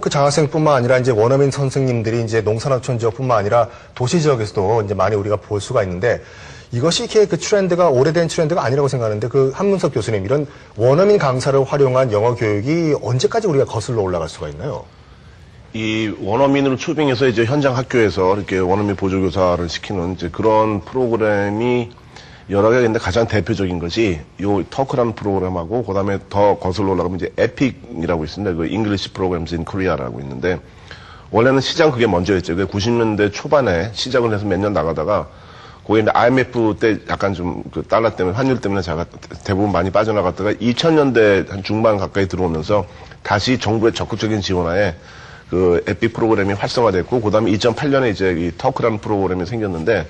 그 장학생뿐만 아니라 이제 원어민 선생님들이 이제 농산업촌 지역뿐만 아니라 도시 지역에서도 이제 많이 우리가 볼 수가 있는데 이것이 이렇게 그 트렌드가 오래된 트렌드가 아니라고 생각하는데 그 한문석 교수님 이런 원어민 강사를 활용한 영어 교육이 언제까지 우리가 거슬러 올라갈 수가 있나요? 이 원어민으로 초빙해서 이제 현장 학교에서 이렇게 원어민 보조교사를 시키는 이제 그런 프로그램이 여러 개가 있는데 가장 대표적인 것이 요 터크라는 프로그램하고 그다음에 더 거슬러 올라가면 이제 에픽이라고 있습니다. 그 English Programs in Korea라고 있는데 원래는 시장 그게 먼저였죠. 그게 90년대 초반에 시작을 해서 몇 년 나가다가 거기 IMF 때 약간 좀 그 달러 때문에 환율 때문에 제가 대부분 많이 빠져나갔다가 2000년대 한 중반 가까이 들어오면서 다시 정부의 적극적인 지원하에 그 에픽 프로그램이 활성화됐고 그다음에 2008년에 이제 이 터크라는 프로그램이 생겼는데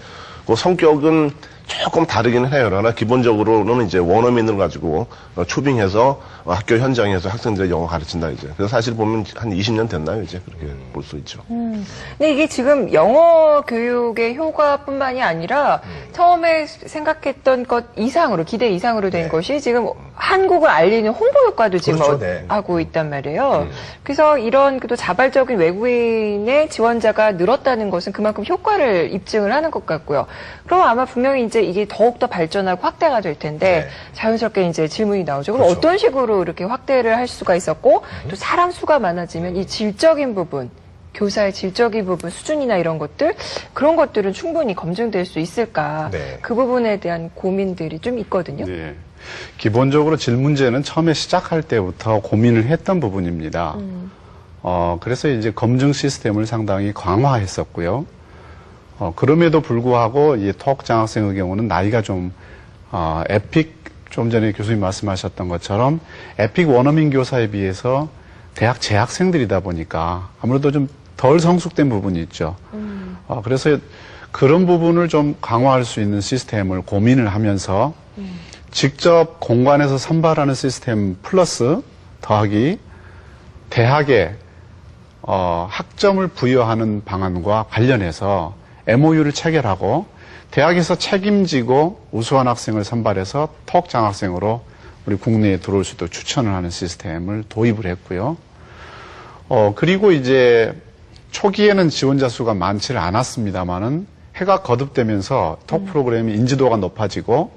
그 성격은 조금 다르기는 해요. 그러나 기본적으로는 이제 원어민을 가지고 초빙해서 학교 현장에서 학생들의 영어 가르친다 이제. 그래서 사실 보면 한 20년 됐나요 이제 그렇게 볼 수 있죠. 근데 이게 지금 영어 교육의 효과뿐만이 아니라 처음에 생각했던 것 이상으로 기대 이상으로 된 것이 지금 한국을 알리는 홍보 효과도 지금 그렇죠, 하고 있단 말이에요. 그래서 이런 또 자발적인 외국인의 지원자가 늘었다는 것은 그만큼 효과를 입증을 하는 것 같고요. 그럼 아마 분명히 이제 이게 더욱더 발전하고 확대가 될 텐데 자연스럽게 이제 질문이 나오죠. 그럼 그렇죠. 어떤 식으로 이렇게 확대를 할 수가 있었고 또 사람 수가 많아지면 이 질적인 부분 교사의 질적인 부분, 수준이나 이런 것들, 그런 것들은 충분히 검증될 수 있을까. 네. 그 부분에 대한 고민들이 좀 있거든요. 네. 기본적으로 질 문제는 처음에 시작할 때부터 고민을 했던 부분입니다. 그래서 이제 검증 시스템을 상당히 강화했었고요. 그럼에도 불구하고 이 토학 장학생의 경우는 나이가 좀, 에픽, 좀 전에 교수님 말씀하셨던 것처럼 에픽 원어민 교사에 비해서 대학 재학생들이다 보니까 아무래도 좀 덜 성숙된 부분이 있죠. 그래서 그런 부분을 좀 강화할 수 있는 시스템을 고민을 하면서 직접 공관에서 선발하는 시스템 플러스 더하기 대학에 학점을 부여하는 방안과 관련해서 MOU를 체결하고 대학에서 책임지고 우수한 학생을 선발해서 토학 장학생으로 우리 국내에 들어올 수 있도록 추천을 하는 시스템을 도입을 했고요. 그리고 이제 초기에는 지원자 수가 많지는 않았습니다만은 해가 거듭되면서 톡 프로그램이 인지도가 높아지고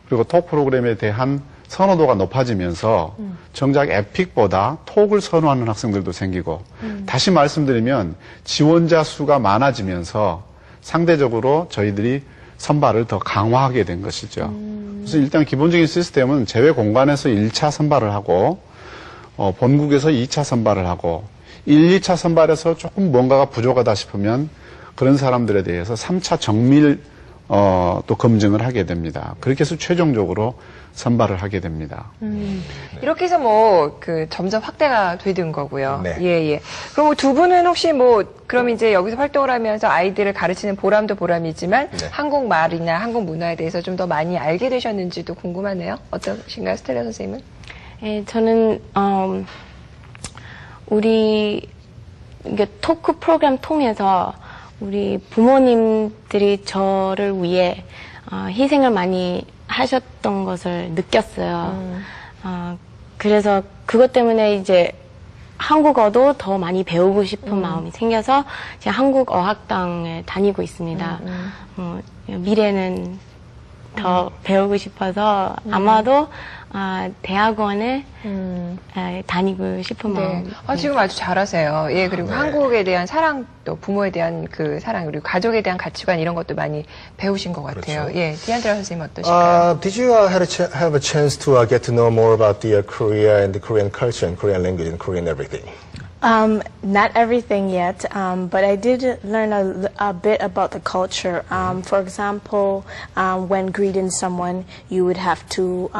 그리고 톡 프로그램에 대한 선호도가 높아지면서 정작 에픽보다 톡을 선호하는 학생들도 생기고 다시 말씀드리면 지원자 수가 많아지면서 상대적으로 저희들이 선발을 더 강화하게 된 것이죠. 그래서 일단 기본적인 시스템은 제외 공간에서 1차 선발을 하고 본국에서 2차 선발을 하고 1, 2차 선발에서 조금 뭔가가 부족하다 싶으면 그런 사람들에 대해서 3차 정밀 또 검증을 하게 됩니다. 그렇게 해서 최종적으로 선발을 하게 됩니다. 이렇게 해서 점점 확대가 되는 거고요. 네. 예. 그럼 두 분은 혹시 그럼 이제 여기서 활동을 하면서 아이들을 가르치는 보람도 보람이지만 한국말이나 한국 문화에 대해서 좀 더 많이 알게 되셨는지도 궁금하네요. 어떠신가요, 스텔라 선생님은? 네, 저는, 이게 토크 프로그램 통해서 우리 부모님들이 저를 위해 희생을 많이 하셨던 것을 느꼈어요. 그래서 그것 때문에 이제 한국어도 더 많이 배우고 싶은 마음이 생겨서 이제 한국어학당에 다니고 있습니다. 미래는 더 배우고 싶어서 아마도 대학원에 다니고 싶은 마음. 지금 아주 잘하세요. 예, 그리고 한국에 대한 사랑, 또 부모에 대한 그 사랑, 그리고 가족에 대한 가치관 이런 것도 많이 배우신 것 같아요. 그렇죠. 예, 디안드라 선생님 어떠실까요? Did you have a chance to get to know more about the Korea and the Korean culture and Korean language and Korean everything? Not everything yet, but I did learn a bit about the culture. For example, when greeting someone, you would have to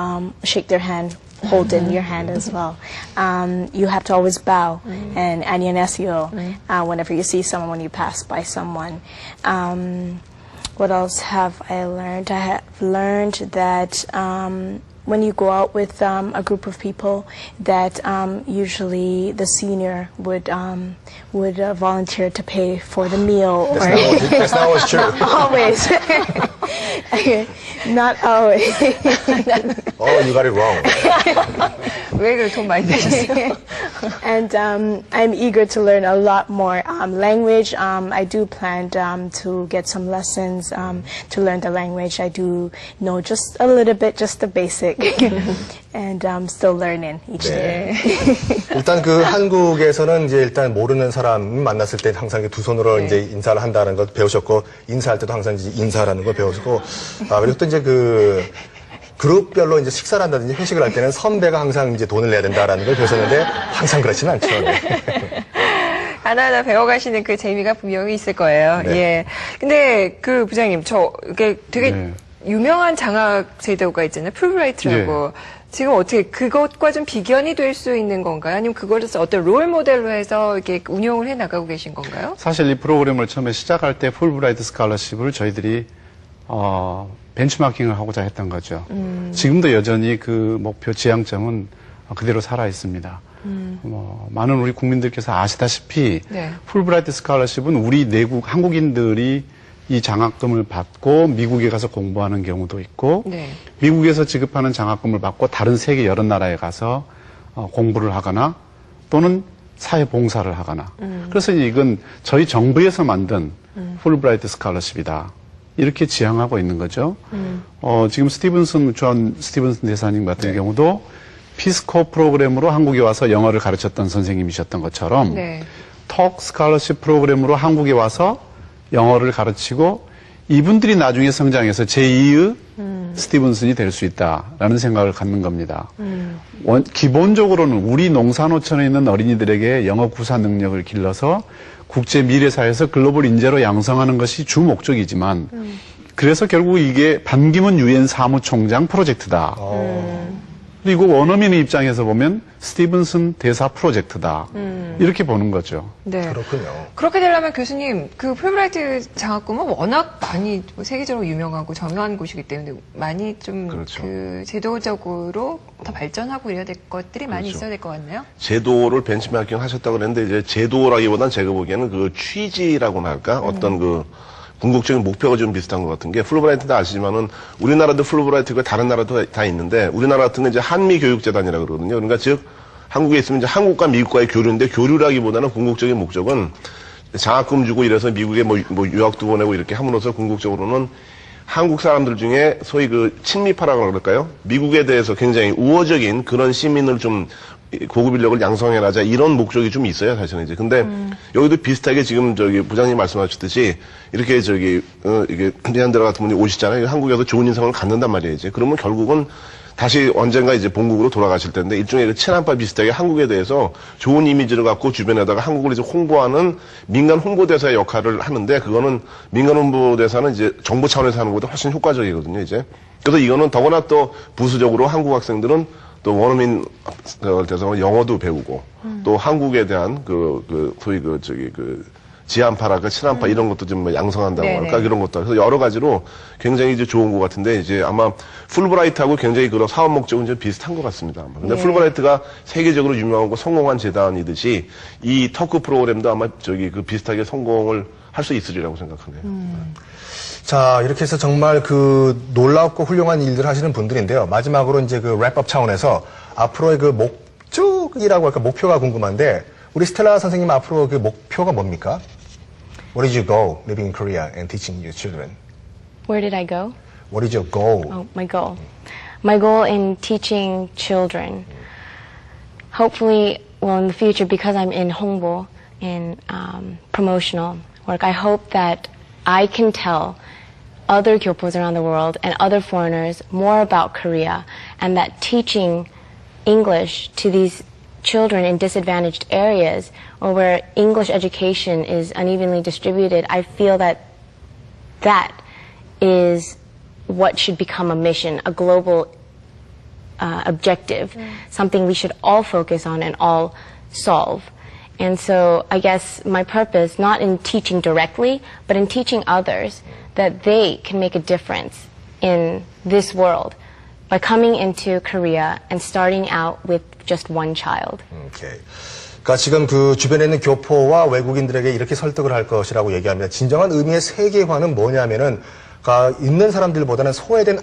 shake their hand, hold in your hand as well. You have to always bow and 안녕하세요 whenever you see someone, when you pass by someone. What else have I learned? I have learned that when you go out with a group of people, that usually the senior would volunteer to pay for the meal. That's not always true. Always. Not always. Oh, you got it wrong. 왜 그렇게 돈 많이 내셨어요? And I'm eager to learn a lot more language. I do plan to get some lessons to learn the language. I do know just a little bit, just the basic, and I'm still learning each day. 일단 그 한국에서는 이제 일단 모르는 사람 만났을 때 항상 이렇게 두 손으로 네. 이제 인사를 한다는 걸 배우셨고, 인사할 때도 항상 이제 인사라는 걸 배우셨고, 그리고 또 이제 그 그룹별로 이제 식사를 한다든지 회식을 할 때는 선배가 항상 이제 돈을 내야 된다라는 걸 배우셨는데 항상 그렇지는 않죠. 네. 하나하나 배워가시는 그 재미가 분명히 있을 거예요. 네. 예. 근데 그 부장님, 이게 되게 네. 유명한 장학 제도가 있잖아요. 풀브라이트라고. 지금 어떻게 그것과 좀 비견이 될 수 있는 건가요? 아니면 그거를 어떤 롤 모델로 해서 이렇게 운영을 해 나가고 계신 건가요? 사실 이 프로그램을 처음에 시작할 때 풀브라이트 스칼러십을 저희들이 벤치마킹을 하고자 했던 거죠. 지금도 여전히 그 목표 지향점은 그대로 살아 있습니다. 많은 우리 국민들께서 아시다시피 네. 풀브라이트 스칼러십은 우리 내국 한국인들이 이 장학금을 받고 미국에 가서 공부하는 경우도 있고 네. 미국에서 지급하는 장학금을 받고 다른 세계 여러 나라에 가서 공부를 하거나 또는 사회 봉사를 하거나 그래서 이건 저희 정부에서 만든 풀브라이트 스칼러십이다. 이렇게 지향하고 있는 거죠. 지금 존 스티븐슨 대사님 같은 경우도 피스코 프로그램으로 한국에 와서 영어를 가르쳤던 선생님이셨던 것처럼 네. 턱 스칼러십 프로그램으로 한국에 와서 영어를 가르치고 이분들이 나중에 성장해서 제2의 스티븐슨이 될 수 있다라는 생각을 갖는 겁니다. 기본적으로는 우리 농산어촌에 있는 어린이들에게 영어 구사 능력을 길러서 국제 미래사회에서 글로벌 인재로 양성하는 것이 주 목적이지만 그래서 결국 이게 반기문 유엔 사무총장 프로젝트다. 그리고 원어민의 입장에서 보면 스티븐슨 대사 프로젝트다. 이렇게 보는 거죠. 네. 그렇군요. 그렇게 되려면 교수님, 그 풀브라이트 장학금은 워낙 많이 세계적으로 유명하고 정유한 곳이기 때문에 많이 좀 그렇죠. 그 제도적으로 더 발전하고 이래야 될 것들이 많이 그렇죠. 있어야 될 것 같네요. 제도를 벤치마킹 하셨다고 그랬는데 이제 제도라기보다는 제가 보기에는 그 취지라고나 할까? 어떤 그 궁극적인 목표가 좀 비슷한 것 같은 게 풀브라이트도 아시지만은 우리나라도 풀브라이트가 다른 나라도 다 있는데 우리나라 같은 건 이제 한미 교육재단이라 그러거든요. 그러니까 즉 한국에 있으면 이제 한국과 미국과의 교류인데 교류라기보다는 궁극적인 목적은 장학금 주고 이래서 미국에 뭐 유학도 보내고 이렇게 함으로써 궁극적으로는 한국 사람들 중에 소위 그 친미파라고 그럴까요? 미국에 대해서 굉장히 우호적인 그런 시민을 좀 고급 인력을 양성해라자 이런 목적이 좀 있어요, 사실은 이제. 근데 여기도 비슷하게 지금 저기 부장님 말씀하셨듯이 이렇게 이게 네안데르 같은 분이 오시잖아요. 한국에서 좋은 인상을 갖는단 말이에요, 이제. 그러면 결국은 다시 언젠가 이제 본국으로 돌아가실 텐데 일종의 그 친한파 비슷하게 한국에 대해서 좋은 이미지를 갖고 주변에다가 한국을 이제 홍보하는 민간 홍보대사의 역할을 하는데 그거는 민간 홍보대사는 이제 정부 차원에서 하는 것보다 훨씬 효과적이거든요, 이제. 그래서 이거는 더구나 또 부수적으로 한국 학생들은 또 원어민 대상은 영어도 배우고 또 한국에 대한 소위 지한파랄까 친한파 이런 것도 좀 양성한다고 네네. 할까 이런 것도 그래서 여러 가지로 굉장히 이제 좋은 것 같은데 이제 아마 풀브라이트하고 굉장히 그런 사업 목적은 좀 비슷한 것 같습니다. 아마. 근데 네. 풀브라이트가 세계적으로 유명하고 성공한 재단이듯이 이 터크 프로그램도 아마 비슷하게 성공을 할 수 있으리라고 생각하네요. 자, 이렇게 해서 정말 그 놀랍고 훌륭한 일들을 하시는 분들인데요. 마지막으로 이제 그 랩업 차원에서 앞으로의 그 목적이라고 할까, 목표가 궁금한데, 우리 스텔라 선생님 앞으로 그 목표가 뭡니까? What is your goal living in Korea and teaching your children? Where did I go? What is your goal? Oh, my goal. My goal in teaching children. Hopefully, well, in the future, because I'm in Hongbo, in promotional work, I hope that I can tell other gyopos around the world and other foreigners more about Korea, and that teaching English to these children in disadvantaged areas or where English education is unevenly distributed, I feel that that is what should become a mission, a global objective, something we should all focus on and all solve. And so I guess my purpose, not in teaching directly, but in teaching others that they can make a difference in this world by coming into Korea and starting out with just one child. 오케이. 그러니까 지금 그 주변에 있는 교포와 외국인들에게 이렇게 설득을 할 것이라고 얘기합니다. 진정한 의미의 세계화는 뭐냐면은, 그러니까 있는 사람들보다는 소외된